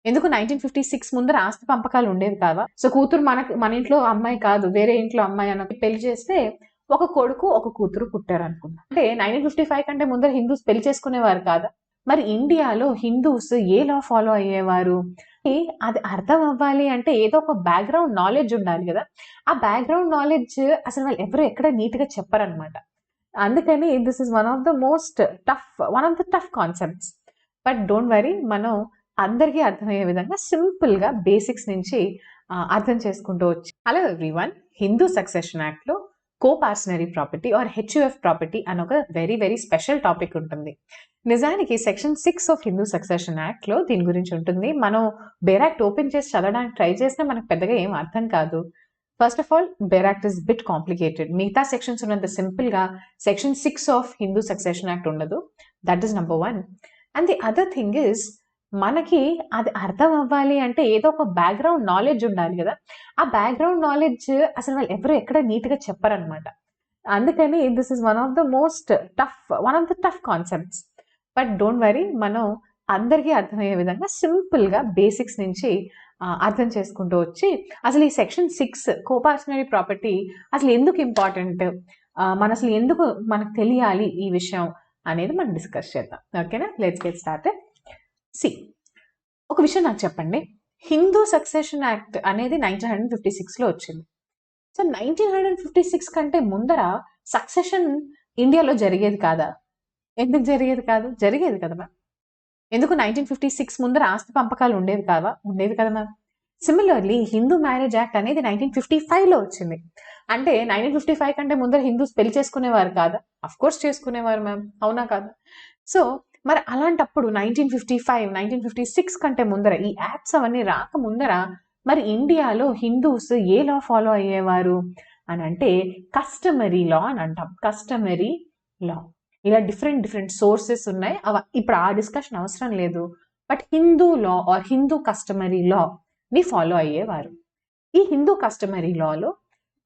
ఎందుకు 1956 ముందర ఆస్తి పంపకాలు ఉండేవి కావా? సో కూతురు మన ఇంట్లో అమ్మాయి కాదు, వేరే ఇంట్లో అమ్మాయి అన్న పెళ్లి చేస్తే ఒక కొడుకు ఒక కూతురు పుట్టారు అనుకున్నా. అంటే 1955 కంటే ముందర హిందూస్ పెళ్లి చేసుకునేవారు కాదా? మరి ఇండియాలో హిందూస్ ఏ లా ఫాలో అయ్యేవారు? అది అర్థం అవ్వాలి అంటే ఏదో ఒక బ్యాక్గ్రౌండ్ నాలెడ్జ్ ఉండాలి కదా. ఆ బ్యాక్గ్రౌండ్ నాలెడ్జ్ అసలు వాళ్ళు ఎవరు ఎక్కడ నీట్ గా చెప్పారనమాట. అందుకని this is one of the tough concepts. But don't worry, మనం అందరికీ అర్థమయ్యే విధంగా సింపుల్ గా బేసిక్స్ నుంచి అర్థం చేసుకుంటూ వచ్చి. Hello everyone, Hindu succession act లో కోపార్సనరీ ప్రాపర్టీ ఆర్ హెచ్యుఎఫ్ ప్రాపర్టీ అని ఒక వెరీ వెరీ స్పెషల్ టాపిక్ ఉంటుంది. నిజానికి section 6 of Hindu succession act లో దీని గురించి ఉంటుంది. మనం బేర్ యాక్ట్ ఓపెన్ చేసి చదవడానికి ట్రై చేసినా మనకు పెద్దగా ఏం అర్థం కాదు. First of all, bare act is bit complicated. మిగతా సెక్షన్స్ ఉన్నంత సింపుల్ గా section 6 of Hindu succession act ఉండదు. That is number 1. And the other thing is, మనకి అది అర్థం అవ్వాలి అంటే ఏదో ఒక బ్యాక్గ్రౌండ్ నాలెడ్జ్ ఉండాలి కదా. ఆ బ్యాక్గ్రౌండ్ నాలెడ్జ్ అసలు వాళ్ళు ఎవరు ఎక్కడ నీట్ గా చెప్పారనమాట. అందుకని this is one of the tough concepts. But don't worry, మనం అందరికీ అర్థమయ్యే విధంగా సింపుల్ గా బేసిక్స్ నుంచి అర్థం చేసుకుంటూ వచ్చి, అసలు ఈ సెక్షన్ 6 కోపార్సనరీ ప్రాపర్టీ అసలు ఎందుకు ఇంపార్టెంట్, అసలు ఎందుకు మనకు తెలియాలి ఈ విషయం అనేది మనం డిస్కస్ చేద్దాం. ఓకేనా, లెట్స్ గెట్ స్టార్టెడ్. ఒక విషయం నాకు చెప్పండి. హిందూ సక్సెషన్ యాక్ట్ అనేది 1956 లో వచ్చింది. సో 1956 కంటే ముందర సక్సెషన్ ఇండియాలో జరిగేది కాదా? ఎందుకు జరిగేది కాదు? జరిగేది కదా మ్యామ్. ఎందుకు 1956 ముందర ఆస్తి పంపకాలు ఉండేవి కావా? ఉండేవి కదా ma'am. Similarly, Hindu marriage act అనేది 1955 లో వచ్చింది. అంటే 1955 కంటే ముందర హిందూస్ పెళ్లి చేసుకునేవారు కాదా? అఫ్ కోర్స్ చేసుకునేవారు మ్యామ్, అవునా కాదా? సో మరి అలాంటప్పుడు 1956 కంటే ముందర, ఈ యాక్ట్స్ అవన్నీ రాక ముందర, మరి ఇండియాలో హిందూస్ ఏ లా ఫాలో అయ్యేవారు అని అంటే కస్టమరీ లా అని అంటాం. Customary law. ఇలా డిఫరెంట్ సోర్సెస్ ఉన్నాయి. ఇప్పుడు ఆ డిస్కషన్ అవసరం లేదు. But Hindu law or Hindu customary law ని ఫాలో అయ్యేవారు. ఈ హిందూ కస్టమరీ లాలో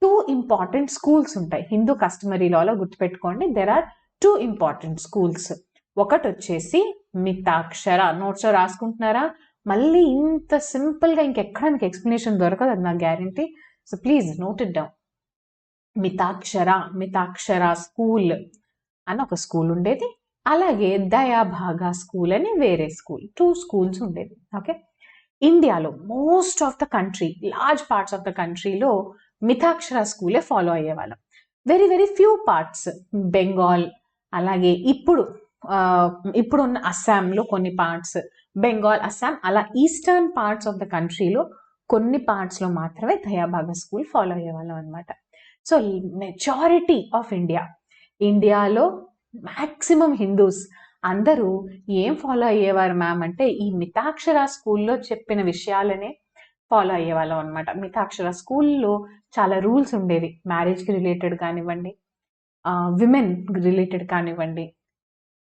2 ఇంపార్టెంట్ స్కూల్స్ ఉంటాయి. హిందూ కస్టమరీ లాలో గుర్తుపెట్టుకోండి, దెర్ ఆర్ 2 ఇంపార్టెంట్ స్కూల్స్. ఒకటి వచ్చేసి మితాక్షర. నోట్స్ లో రాసుకుంటున్నారా? మళ్ళీ ఇంత సింపుల్ గా ఇంకెక్కడ మీకు ఎక్స్ప్లెనేషన్ దొరకదు, అది నా guarantee. So please note it down. Mitakshara school అని ఒక స్కూల్ ఉండేది. అలాగే దయాభాగా స్కూల్ అని వేరే స్కూల్. 2 స్కూల్స్ ఉండేది. ఓకే, ఇండియాలో most of the country, large parts of the కంట్రీలో మితాక్షర స్కూలే ఫాలో అయ్యేవాళ్ళం. వెరీ ఫ్యూ పార్ట్స్, బెంగాల్, అలాగే ఇప్పుడున్న అస్సాంలో కొన్ని పార్ట్స్, బెంగాల్, అస్సాం, అలా ఈస్టర్న్ పార్ట్స్ ఆఫ్ ద కంట్రీలో కొన్ని పార్ట్స్ లో మాత్రమే దయాభాగా స్కూల్ ఫాలో అయ్యేవాళ్ళం అనమాట. సో మెజారిటీ ఆఫ్ ఇండియాలో మాక్సిమం హిందూస్ అందరూ ఏం ఫాలో అయ్యేవారు మ్యామ్ అంటే ఈ మితాక్షర స్కూల్లో చెప్పిన విషయాలనే ఫాలో అయ్యేవాళ్ళం అనమాట. మితాక్షర స్కూల్లో చాలా రూల్స్ ఉండేవి. మ్యారేజ్కి రిలేటెడ్ కానివ్వండి, విమెన్ రిలేటెడ్ కానివ్వండి,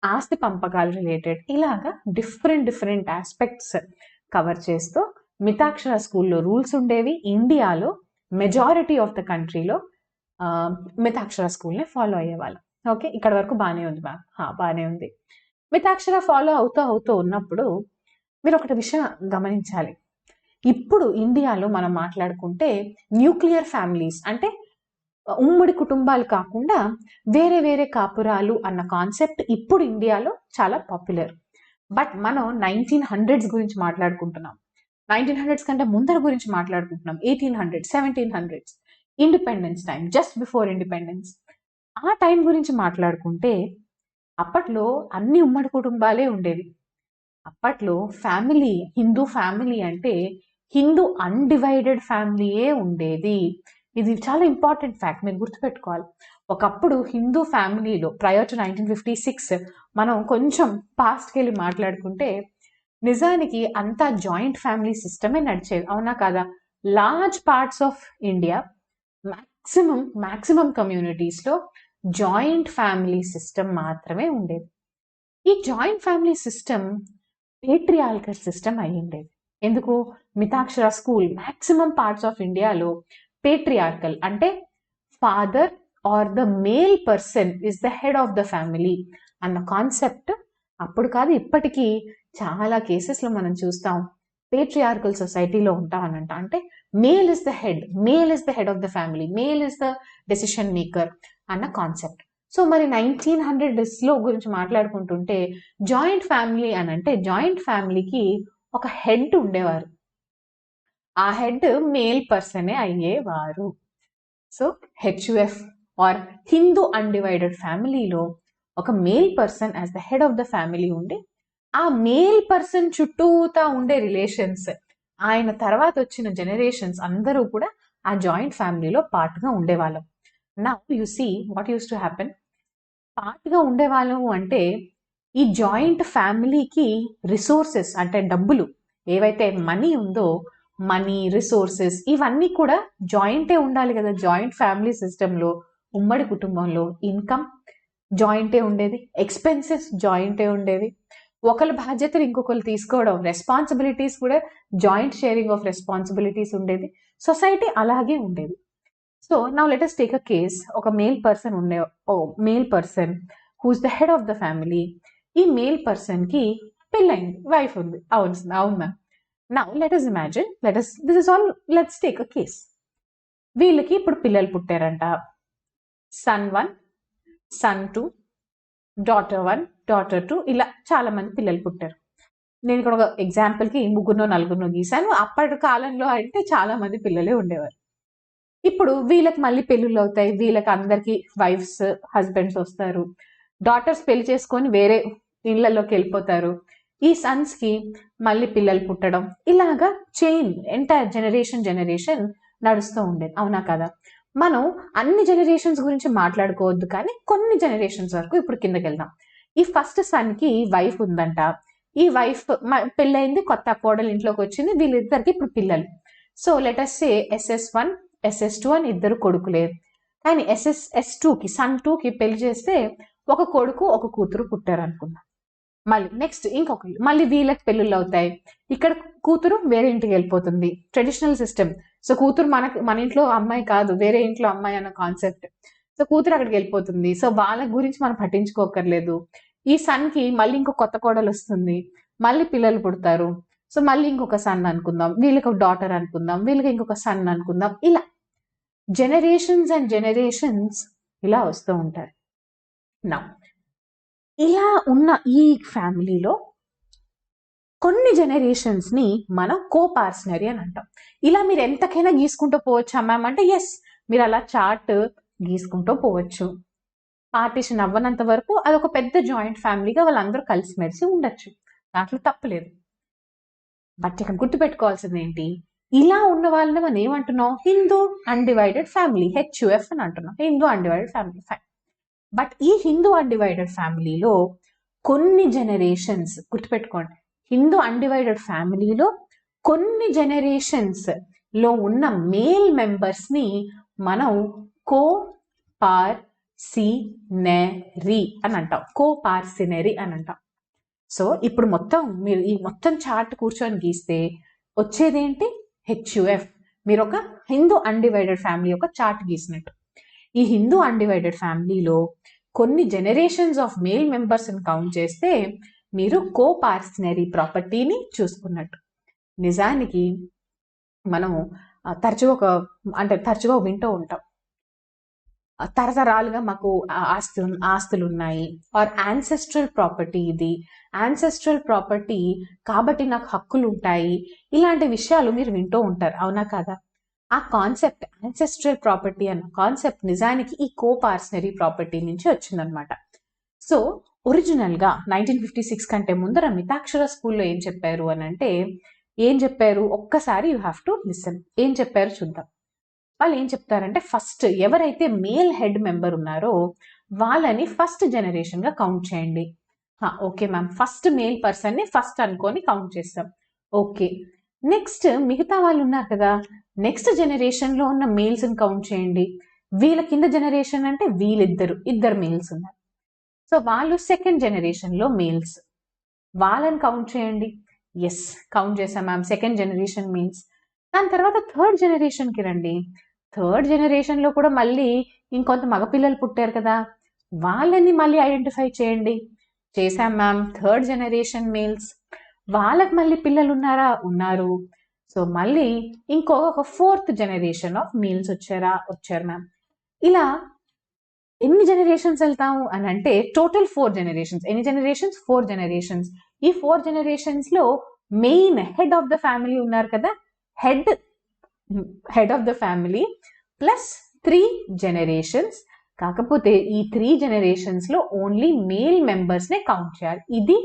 ఆస్తి పంపకాలు రిలేటెడ్, ఇలాగా డిఫరెంట్ ఆస్పెక్ట్స్ కవర్ చేస్తూ మితాక్షర స్కూల్లో రూల్స్ ఉండేవి. ఇండియాలో మెజారిటీ ఆఫ్ ద కంట్రీలో మితాక్షర స్కూల్ని ఫాలో అయ్యేవాళ్ళం. ఓకే, ఇక్కడ వరకు బాగానే ఉంది మ్యామ్. బాగానే ఉంది. మితాక్షర ఫాలో అవుతూ ఉన్నప్పుడు మీరు ఒకటి విషయం గమనించాలి. ఇప్పుడు ఇండియాలో మనం మాట్లాడుకుంటే న్యూక్లియర్ ఫ్యామిలీస్, అంటే ఉమ్మడి కుటుంబాలు కాకుండా వేరే కాపురాలు అన్న కాన్సెప్ట్ ఇప్పుడు ఇండియాలో చాలా పాపులర్. బట్ మనం 1900s గురించి మాట్లాడుకుంటున్నాం. 1900s కంటే ముందర గురించి మాట్లాడుకుంటున్నాం. 1800s, 1700s, independence time, just before independence. ఆ టైం గురించి మాట్లాడుకుంటే అప్పట్లో అన్ని ఉమ్మడి కుటుంబాలే ఉండేవి. అప్పట్లో ఫ్యామిలీ, హిందూ ఫ్యామిలీ అంటే హిందూ అన్డివైడెడ్ ఫ్యామిలీయే ఉండేది. ఇది చాలా ఇంపార్టెంట్ ఫ్యాక్ట్, మీరు గుర్తుపెట్టుకోవాలి. ఒకప్పుడు హిందూ ఫ్యామిలీలో ప్రయర్ టు 1956 మనం కొంచెం పాస్ట్కి వెళ్ళి మాట్లాడుకుంటే నిజానికి అంతా జాయింట్ ఫ్యామిలీ సిస్టమే నడిచేది, అవునా కాదా? Large parts of India, maximum communities లో జాయింట్ ఫ్యామిలీ సిస్టమ్ మాత్రమే ఉండేది. ఈ joint family system patriarchal system అయ్యిండేది. ఎందుకు? Mitakshara school maximum parts of ఇండియాలో పేట్రియార్కల్, అంటే father or the male person is the head of the family అన్న కాన్సెప్ట్ అప్పుడు కాదు, ఇప్పటికీ చాలా కేసెస్లో మనం చూస్తాం. పేట్రియార్కల్ సొసైటీలో ఉంటామనంట. అంటే male is the head of the family, male is the decision maker అన్న కాన్సెప్ట్. సో మరి 1900s గురించి మాట్లాడుకుంటుంటే జాయింట్ ఫ్యామిలీ అని అంటే జాయింట్ ఫ్యామిలీకి ఒక హెడ్ ఉండేవారు. ఆ హెడ్ మేల్ పర్సనే అయ్యేవారు. So HUF or Hindu undivided ఫ్యామిలీలో ఒక male person as the head of the family ఉండి ఆ మేల్ పర్సన్ చుట్టూతా ఉండే రిలేషన్స్, ఆయన తర్వాత వచ్చిన జనరేషన్స్ అందరూ కూడా ఆ జాయింట్ ఫ్యామిలీలో పార్ట్గా ఉండేవాళ్ళం. Now you see what use to happen. పార్ట్గా ఉండేవాళ్ళము అంటే ఈ జాయింట్ ఫ్యామిలీకి రిసోర్సెస్ అంటే డబ్బులు ఏవైతే మనీ ఉందో, మనీ రిసోర్సెస్ ఇవన్నీ కూడా జాయింటే ఉండాలి కదా. జాయింట్ ఫ్యామిలీ సిస్టంలో, ఉమ్మడి కుటుంబంలో ఇన్కమ్ జాయింటే ఉండేది, ఎక్స్పెన్సెస్ జాయింటే ఉండేవి, ఒకరి బాధ్యతలు ఇంకొకరు తీసుకోవడం, రెస్పాన్సిబిలిటీస్ కూడా జాయింట్ షేరింగ్ ఆఫ్ రెస్పాన్సిబిలిటీస్ ఉండేది. సొసైటీ అలాగే ఉండేది. So now let us take a case. ఒక male person who's the head of the family. ఈ మేల్ పర్సన్కి పెళ్ళైంది, వైఫ్ ఉంది. అవునా? Now let us imagine, let's take a case. వీళ్ళకి ఇప్పుడు పిల్లలు పుట్టారంట. సన్ 1, సన్ 2, డాటర్ 1, డాటర్ 2 ఇలా చాలా మంది పిల్లలు పుట్టారు. నేను ఇక్కడ ఒక ఎగ్జాంపుల్కి 3 4 గీసాను. అప్పటి కాలంలో అంటే చాలా మంది పిల్లలే ఉండేవారు. ఇప్పుడు వీళ్ళకి మళ్ళీ పెళ్ళిళ్ళు అవుతాయి, వీళ్ళకి అందరికి వైఫ్స్ హస్బెండ్స్ వస్తారు, డాటర్స్ పెళ్లి చేసుకొని వేరే ఇళ్లలోకి వెళ్ళిపోతారు. ఈ సన్స్కి మళ్ళీ పిల్లలు పుట్టడం, ఇలాగా చైన్ ఎంటైర్ జనరేషన్ నడుస్తూ ఉండేది. అవునా కదా? మనం అన్ని జనరేషన్స్ గురించి మాట్లాడుకోవద్దు, కానీ కొన్ని జనరేషన్స్ వరకు ఇప్పుడు కిందకి వెళ్దాం. ఈ ఫస్ట్ సన్కి వైఫ్ ఉందంట. ఈ వైఫ్ పెళ్ళైంది, కొత్త కోడలు ఇంట్లోకి వచ్చింది, వీళ్ళిద్దరికి ఇప్పుడు పిల్లలు. సో లెట్ us సే SS1, SS2 అని ఇద్దరు కొడుకులే. కానీ S2కి సన్ 2కి పెళ్లి చేస్తే ఒక కొడుకు ఒక కూతురు పుట్టారు అనుకుందాం. మళ్ళీ నెక్స్ట్ ఇంకొకరు, మళ్ళీ వీళ్ళకి పెళ్ళిళ్ళు అవుతాయి. ఇక్కడ కూతురు వేరే ఇంటికి వెళ్ళిపోతుంది. Traditional system. సో కూతురు మన ఇంట్లో అమ్మాయి కాదు, వేరే ఇంట్లో అమ్మాయి అన్న కాన్సెప్ట్. సో కూతురు అక్కడికి వెళ్ళిపోతుంది. సో వాళ్ళ గురించి మనం పట్టించుకోకర్లేదు. ఈ సన్కి మళ్ళీ ఇంకో కొత్త కోడలు వస్తుంది, మళ్ళీ పిల్లలు పుడతారు. సో మళ్ళీ ఇంకొక సన్ అనుకుందాం, వీళ్ళకి ఒక డాటర్ అనుకుందాం, వీళ్ళకి ఇంకొక సన్ అనుకుందాం. ఇలా జనరేషన్స్ ఇలా వస్తూ ఉంటారు. నా ఇలా ఉన్న ఈ ఫ్యామిలీలో కొన్ని జనరేషన్స్ ని మనం కోపార్సనరీ అని అంటాం. ఇలా మీరు ఎంతకైనా గీసుకుంటూ పోవచ్చు మ్యామ్ అంటే ఎస్, మీరు అలా చార్ట్ గీసుకుంటూ పోవచ్చు. పార్టీషన్ అవ్వనంత వరకు అదొక పెద్ద జాయింట్ ఫ్యామిలీగా వాళ్ళందరూ కలిసిమెలిసి ఉండొచ్చు, దాంట్లో తప్పలేదు. బట్ ఇక్కడ గుర్తుపెట్టుకోవాల్సింది ఏంటి, ఇలా ఉన్న వాళ్ళని మనం ఏమంటున్నాం? హిందూ అన్డివైడెడ్ ఫ్యామిలీ, HUF అని అంటున్నాం, హిందూ అన్డివైడెడ్ ఫ్యామిలీ. బట్ ఈ హిందూ అన్డివైడెడ్ ఫ్యామిలీలో కొన్ని జనరేషన్స్, గుర్తుపెట్టుకోండి, హిందూ అన్డివైడెడ్ ఫ్యామిలీలో కొన్ని జనరేషన్స్ లో ఉన్న మేల్ మెంబర్స్ ని మనం కోపార్సినరీ అని అంటాం. కోపార్సినరీ అని అంటాం. సో ఇప్పుడు మీరు ఈ మొత్తం చార్ట్ కూర్చొని గీస్తే వచ్చేదేంటి? HUF. మీరు ఒక హిందూ అన్డివైడెడ్ ఫ్యామిలీ యొక్క చార్ట్ గీసినట్టు. ఈ హిందూ అన్డివైడెడ్ ఫ్యామిలీలో కొన్ని generations of male members count చేస్తే మీరు కోపార్సినరీ ప్రాపర్టీని చూసుకున్నట్టు. నిజానికి మనము తరచుగా వింటూ ఉంటాం, తరతరాలుగా మాకు ఆస్తులు ఉన్నాయి, ఆర్ యాన్సెస్ట్రల్ ప్రాపర్టీ, ఇది యాన్సెస్ట్రల్ ప్రాపర్టీ కాబట్టి నాకు హక్కులు ఉంటాయి, ఇలాంటి విషయాలు మీరు వింటూ ఉంటారు. అవునా కాదా? ఆ కాన్సెప్ట్, యాన్సెస్ట్రల్ ప్రాపర్టీ అన్న కాన్సెప్ట్ నిజానికి ఈ కోపార్సనరీ ప్రాపర్టీ నుంచి వచ్చిందనమాట. సో ఒరిజినల్ గా 1956 కంటే ముందర మితాక్షర స్కూల్లో ఏం చెప్పారు అని అంటే, ఒక్కసారి యూ హ్యావ్ టు లిసన్. ఏం చెప్పారు చూద్దాం. వాళ్ళు ఏం చెప్తారంటే, ఫస్ట్ ఎవరైతే మేల్ హెడ్ మెంబర్ ఉన్నారో వాళ్ళని ఫస్ట్ జనరేషన్ గా కౌంట్ చేయండి. Okay ma'am, first male person ని ఫస్ట్ అనుకొని కౌంట్ చేస్తాం. ఓకే, నెక్స్ట్ మిగతా వాళ్ళు ఉన్నారు కదా, నెక్స్ట్ జనరేషన్ లో ఉన్న మేల్స్ ని కౌంట్ చేయండి. వీళ్ళ కింద జనరేషన్ అంటే ఇద్దరు మేల్స్ ఉన్నారు. సో వాళ్ళు సెకండ్ జనరేషన్ లో మేల్స్, వాళ్ళని కౌంట్ చేయండి. ఎస్, కౌంట్ చేసాం మ్యామ్, సెకండ్ జనరేషన్ మేల్స్. దాని తర్వాత థర్డ్ జనరేషన్ కి రండి. థర్డ్ జనరేషన్ లో కూడా మళ్ళీ ఇంకొంత మగపిల్లలు పుట్టారు కదా, వాళ్ళని మళ్ళీ ఐడెంటిఫై చేయండి. చేసాం మ్యామ్, థర్డ్ జనరేషన్ మేల్స్. వాళ్ళకి మళ్ళీ పిల్లలు ఉన్నారా? ఉన్నారు. సో మళ్ళీ ఒక 4th జనరేషన్ ఆఫ్ మేల్స్ వచ్చారు మ్యామ్. ఇలా ఎన్ని జనరేషన్స్ వెళ్తాము అని అంటే టోటల్ 4 జనరేషన్స్. ఎన్ని జనరేషన్స్? 4 జనరేషన్స్. ఈ 4 జనరేషన్స్ లో main head of the family ఉన్నారు కదా, head of the family plus 3 generations. కాకపోతే ఈ 3 జనరేషన్స్ లో ఓన్లీ మేల్ మెంబర్స్ నే కౌంట్ చేయాలి. ఇది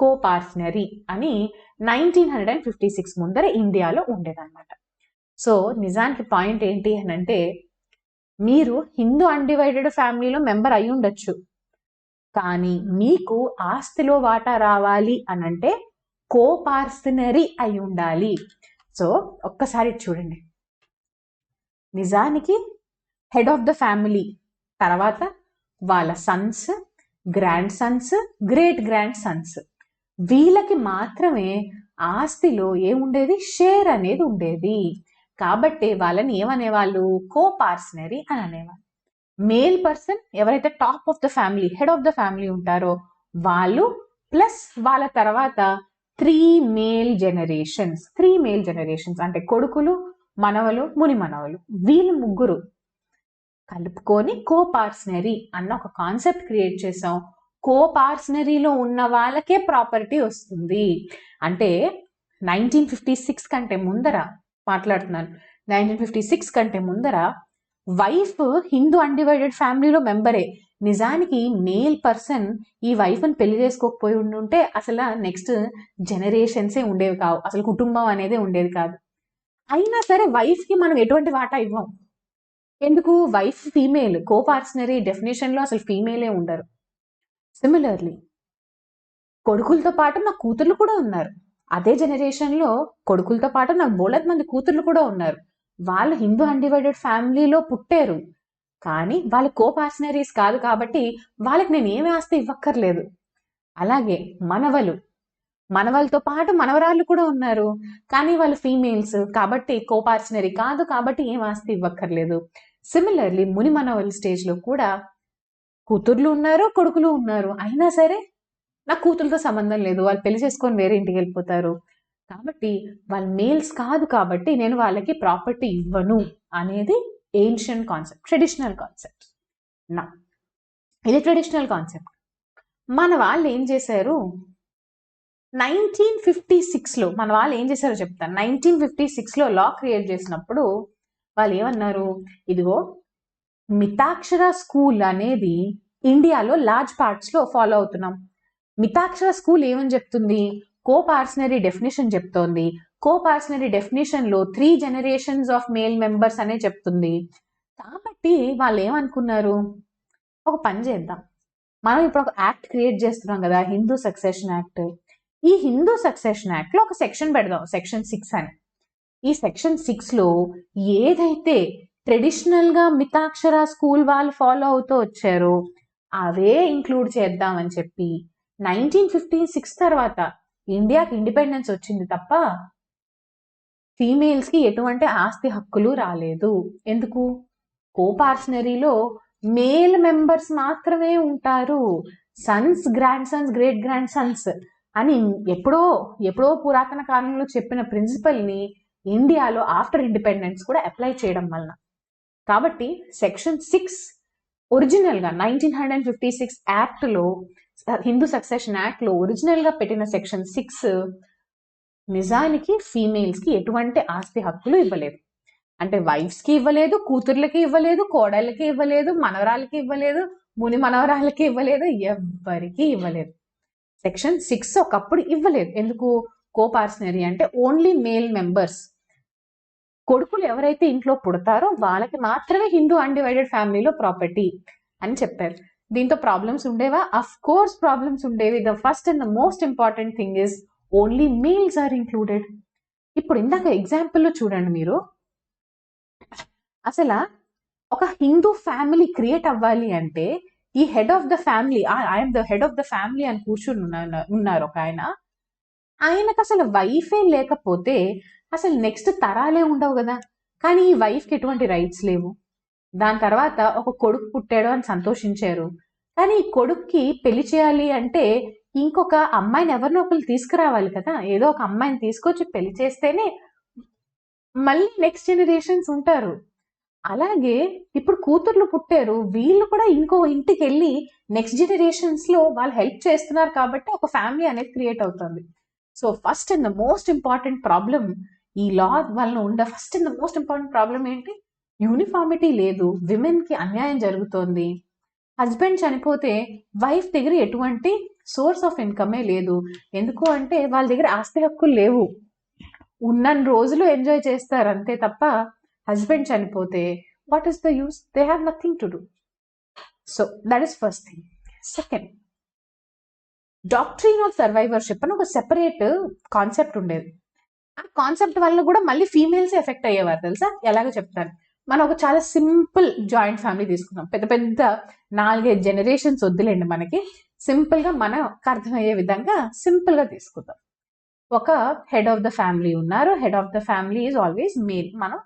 కోపార్సనరీ అని 1956 ముందర ఇండియాలో ఉండేదన్నమాట. సో నిజానికి పాయింట్ ఏంటి అని అంటే, మీరు హిందూ అన్డివైడెడ్ ఫ్యామిలీలో మెంబర్ అయి ఉండొచ్చు, కానీ మీకు ఆస్తిలో వాటా రావాలి అని అంటే కోపార్సనరీ అయి ఉండాలి. సో ఒక్కసారి చూడండి, నిజానికి హెడ్ ఆఫ్ ద ఫ్యామిలీ తర్వాత వాళ్ళ Sons, grand Sons, great grand Sons, వీళ్ళకి మాత్రమే ఆస్తిలో ఏముండేది? షేర్ అనేది ఉండేది. కాబట్టి వాళ్ళని ఏమనేవాళ్ళు? కోపార్సనరీ అని అనేవాళ్ళు. మేల్ పర్సన్ ఎవరైతే top of the family, head of the family ఉంటారో వాళ్ళు ప్లస్ వాళ్ళ తర్వాత 3 మేల్ జనరేషన్స్ అంటే కొడుకులు, మనవలు, ముని మనవలు, వీళ్ళు ముగ్గురు కలుపుకొని కోపార్సనరీ అన్న ఒక కాన్సెప్ట్ క్రియేట్ చేసాం. కోపార్సనరీలో ఉన్న వాళ్ళకే ప్రాపర్టీ వస్తుంది. అంటే 1956 కంటే ముందర మాట్లాడుతున్నాను, 1956 కంటే ముందర వైఫ్ హిందూ అన్డివైడెడ్ ఫ్యామిలీలో మెంబరే. నిజానికి మేల్ పర్సన్ ఈ వైఫ్ని పెళ్లి చేసుకోకపోయి ఉంటే అసలు నెక్స్ట్ జనరేషన్సే ఉండేవి కావు, అసలు కుటుంబం అనేది ఉండేది కాదు. అయినా సరే వైఫ్కి మనం ఎటువంటి వాటా ఇవ్వం. ఎందుకు? వైఫ్ ఫీమేల్, కోపార్సనరీ డెఫినేషన్లో అసలు ఫీమేలే ఉండరు. సిమిలర్లీ కొడుకులతో పాటు నా కూతుర్లు కూడా ఉన్నారు. అదే జనరేషన్లో కొడుకులతో పాటు నాకు బోలెడ్ మంది కూతుర్లు కూడా ఉన్నారు. వాళ్ళు హిందూ అన్డివైడెడ్ ఫ్యామిలీలో పుట్టారు, కానీ వాళ్ళు కోపార్సనరీస్ కాదు కాబట్టి వాళ్ళకి నేను ఏమి ఆస్తి ఇవ్వక్కర్లేదు. అలాగే మనవలతో పాటు మనవరాళ్ళు కూడా ఉన్నారు, కానీ వాళ్ళు ఫీమేల్స్ కాబట్టి కోపార్సనరీ కాదు కాబట్టి ఏం ఆస్తి ఇవ్వక్కర్లేదు. సిమిలర్లీ ముని మనవల స్టేజ్లో కూడా కూతుర్లు ఉన్నారు, కొడుకులు ఉన్నారు, అయినా సరే నా కూతురుతో సంబంధం లేదు, వాళ్ళు పెళ్లి చేసుకొని వేరే ఇంటికి వెళ్ళిపోతారు కాబట్టి వాళ్ళు మేల్స్ కాదు కాబట్టి నేను వాళ్ళకి ప్రాపర్టీ ఇవ్వను అనేది ఏన్షియంట్ కాన్సెప్ట్, ట్రెడిషనల్ కాన్సెప్ట్. నా ఇది ట్రెడిషనల్ కాన్సెప్ట్. మన వాళ్ళు ఏం చేశారు? 1956లో మన వాళ్ళు ఏం చేశారో చెప్తాను. 1956లో లా క్రియేట్ చేసినప్పుడు వాళ్ళు ఏమన్నారు? ఇదిగో మితాక్షర స్కూల్ అనేది ఇండియాలో లార్జ్ పార్ట్స్లో ఫాలో అవుతున్నాం. మితాక్షర స్కూల్ ఏమని చెప్తుంది? కోపార్సనరీ డెఫినేషన్ చెప్తోంది. కోపార్సనరీ డెఫినేషన్లో 3 జనరేషన్స్ ఆఫ్ మేల్ మెంబర్స్ అనే చెప్తుంది. కాబట్టి వాళ్ళు ఏమనుకున్నారు? ఒక పని చేద్దాం, మనం ఇప్పుడు ఒక యాక్ట్ క్రియేట్ చేస్తున్నాం కదా, హిందూ సక్సెషన్ యాక్ట్. ఈ హిందూ సక్సెషన్ యాక్ట్లో ఒక సెక్షన్ పెడదాం, సెక్షన్ 6 అని. ఈ సెక్షన్ 6లో ఏదైతే ట్రెడిషనల్గా మితాక్షర స్కూల్ వాళ్ళు ఫాలో అవుతూ వచ్చారో అవే ఇంక్లూడ్ చేద్దామని చెప్పి 1956 తర్వాత ఇండియాకి ఇండిపెండెన్స్ వచ్చింది తప్ప ఫీమేల్స్కి ఎటువంటి ఆస్తి హక్కులు రాలేదు. ఎందుకు? కోపార్సనరీలో మేల్ మెంబర్స్ మాత్రమే ఉంటారు. Sons, grand Sons, great grand Sons అని ఎప్పుడో పురాతన కాలంలో చెప్పిన ప్రిన్సిపల్ని ఇండియాలో ఆఫ్టర్ ఇండిపెండెన్స్ కూడా అప్లై చేయడం వలన. కాబట్టి సెక్షన్ 6 ఒరిజినల్గా 1956 యాక్ట్లో, హిందూ సక్సెషన్ యాక్ట్లో ఒరిజినల్గా పెట్టిన సెక్షన్ 6 నిజానికి ఫీమేల్స్కి ఎటువంటి ఆస్తి హక్కులు ఇవ్వలేదు. అంటే వైఫ్స్కి ఇవ్వలేదు, కూతుర్లకి ఇవ్వలేదు, కోడళ్ళకి ఇవ్వలేదు, మనవరాలకి ఇవ్వలేదు, ముని మనవరాలకి ఇవ్వలేదు, ఎవ్వరికి ఇవ్వలేదు. సెక్షన్ 6 ఒకప్పుడు ఇవ్వలేదు. ఎందుకు? కోపార్సనరీ అంటే ఓన్లీ మేల్ మెంబర్స్, కొడుకులు ఎవరైతే ఇంట్లో పుడతారో వాళ్ళకి మాత్రమే హిందూ అన్డివైడెడ్ ఫ్యామిలీలో ప్రాపర్టీ అని చెప్పారు. దీంతో ప్రాబ్లమ్స్ ఉండేవా? అఫ్ కోర్స్ ప్రాబ్లమ్స్ ఉండేవి. The first and the most important thing is only males are included. ఇప్పుడు ఇందాక ఎగ్జాంపుల్లో చూడండి మీరు, అసలు ఒక హిందూ ఫ్యామిలీ క్రియేట్ అవ్వాలి అంటే ఈ head of the family, I'm the head of the family అని కూర్చుని ఉన్నారు ఒక ఆయనకు అసలు వైఫే లేకపోతే అసలు నెక్స్ట్ తరాలే ఉండవు కదా. కానీ ఈ వైఫ్కి ఎటువంటి రైట్స్ లేవు. దాని తర్వాత ఒక కొడుకు పుట్టాడు అని సంతోషించారు, కానీ ఈ కొడుక్కి పెళ్లి చేయాలి అంటే ఇంకొక అమ్మాయిని ఎవరినో ఒకరు తీసుకురావాలి కదా, ఏదో ఒక అమ్మాయిని తీసుకొచ్చి పెళ్లి చేస్తేనే మళ్ళీ నెక్స్ట్ జనరేషన్స్ ఉంటారు. అలాగే ఇప్పుడు కూతుర్లు పుట్టారు, వీళ్ళు కూడా ఇంకో ఇంటికి వెళ్ళి నెక్స్ట్ జనరేషన్స్ లో వాళ్ళు హెల్ప్ చేస్తున్నారు కాబట్టి ఒక ఫ్యామిలీ అనేది క్రియేట్ అవుతుంది. So first and the most important problem ఈ లా వల్ల ఉండే first and the most important problem ఏంటి? యూనిఫార్మిటీ లేదు, విమెన్ కి అన్యాయం జరుగుతోంది. హస్బెండ్ చనిపోతే వైఫ్ దగ్గర ఎటువంటి సోర్స్ ఆఫ్ ఇన్కమే లేదు. ఎందుకు అంటే వాళ్ళ దగ్గర ఆస్తి హక్కులు లేవు, ఉన్నన్ని రోజులు ఎంజాయ్ చేస్తారు అంతే తప్ప హస్బెండ్ చనిపోతే what is the use? They have nothing to do. So that is first thing. Second, doctrine of సర్వైవర్షిప్ అని ఒక సెపరేట్ కాన్సెప్ట్ ఉండేది. ఆ కాన్సెప్ట్ వల్ల కూడా మళ్ళీ ఫీమేల్స్ ఎఫెక్ట్ అయ్యేవారు తెలుసా? ఎలాగో చెప్తాను. మనం ఒక చాలా సింపుల్ జాయింట్ ఫ్యామిలీ తీసుకుందాం, పెద్ద పెద్ద 4-5 జనరేషన్స్ వద్దులేండి, మనకి సింపుల్ గా మనకు అర్థమయ్యే విధంగా సింపుల్ గా తీసుకుందాం. ఒక హెడ్ ఆఫ్ ద ఫ్యామిలీ ఉన్నారు, head of the family is always male. మనం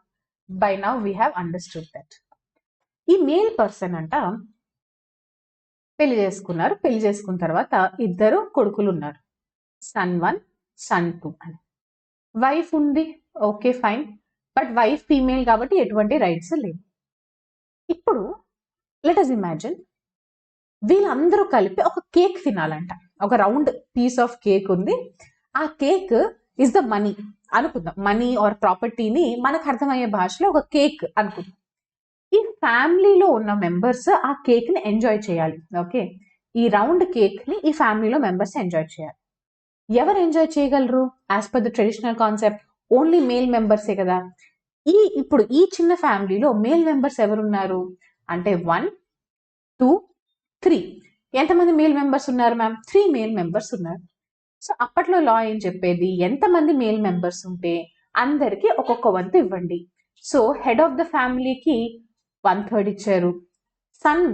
by now we have understood that. ఈ మేల్ పర్సన్ అంట పెళ్లి చేసుకున్నారు, పెళ్లి చేసుకున్న తర్వాత 2 కొడుకులు ఉన్నారు, సన్ 1 సన్ 2 అని. వైఫ్ ఉంది, okay fine, but wife female కాబట్టి ఎటువంటి రైట్స్ లేవు. ఇప్పుడు లెట్ అస్ ఇమాజిన్ వీళ్ళందరూ కలిపి ఒక కేక్ తినాలంట. ఒక రౌండ్ పీస్ ఆఫ్ కేక్ ఉంది, ఆ కేక్ ఇస్ ద మనీ అనుకుందాం. మనీ ఆర్ ప్రాపర్టీని మనకు అర్థమయ్యే భాషలో ఒక కేక్ అనుకుందాం. ఈ ఫ్యామిలీలో ఉన్న మెంబర్స్ ఆ కేక్ ని ఎంజాయ్ చేయాలి. ఓకే, ఈ రౌండ్ కేక్ ని ఈ ఫ్యామిలీలో మెంబర్స్ ఎంజాయ్ చేయాలి. ఎవరు ఎంజాయ్ చేయగలరు? As per the traditional concept only male మెంబర్సే కదా. ఇప్పుడు ఈ చిన్న ఫ్యామిలీలో మేల్ మెంబర్స్ ఎవరున్నారు అంటే 1, 2, 3. ఎంతమంది మేల్ మెంబర్స్ ఉన్నారు మ్యామ్? 3 మేల్ మెంబర్స్ ఉన్నారు. సో అప్పట్లో లా ఏం చెప్పేది? ఎంతమంది మేల్ మెంబర్స్ ఉంటే అందరికి ఒక్కొక్క వంతు ఇవ్వండి. సో హెడ్ ఆఫ్ ద ఫ్యామిలీకి 1/3 ఇచ్చారు, సన్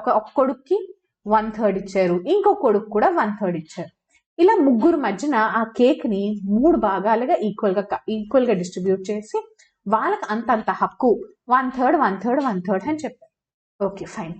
ఒక కొడుక్కి 1/3 ఇచ్చారు, ఇంకో కొడుకు కూడా 1/3 ఇచ్చారు. ఇలా ముగ్గురు మధ్యన ఆ కేక్ ని 3 భాగాలుగా ఈక్వల్ గా డిస్ట్రిబ్యూట్ చేసి వాళ్ళకి అంతంత హక్కు 1/3 1/3 1/3 అని చెప్పారు. Okay fine.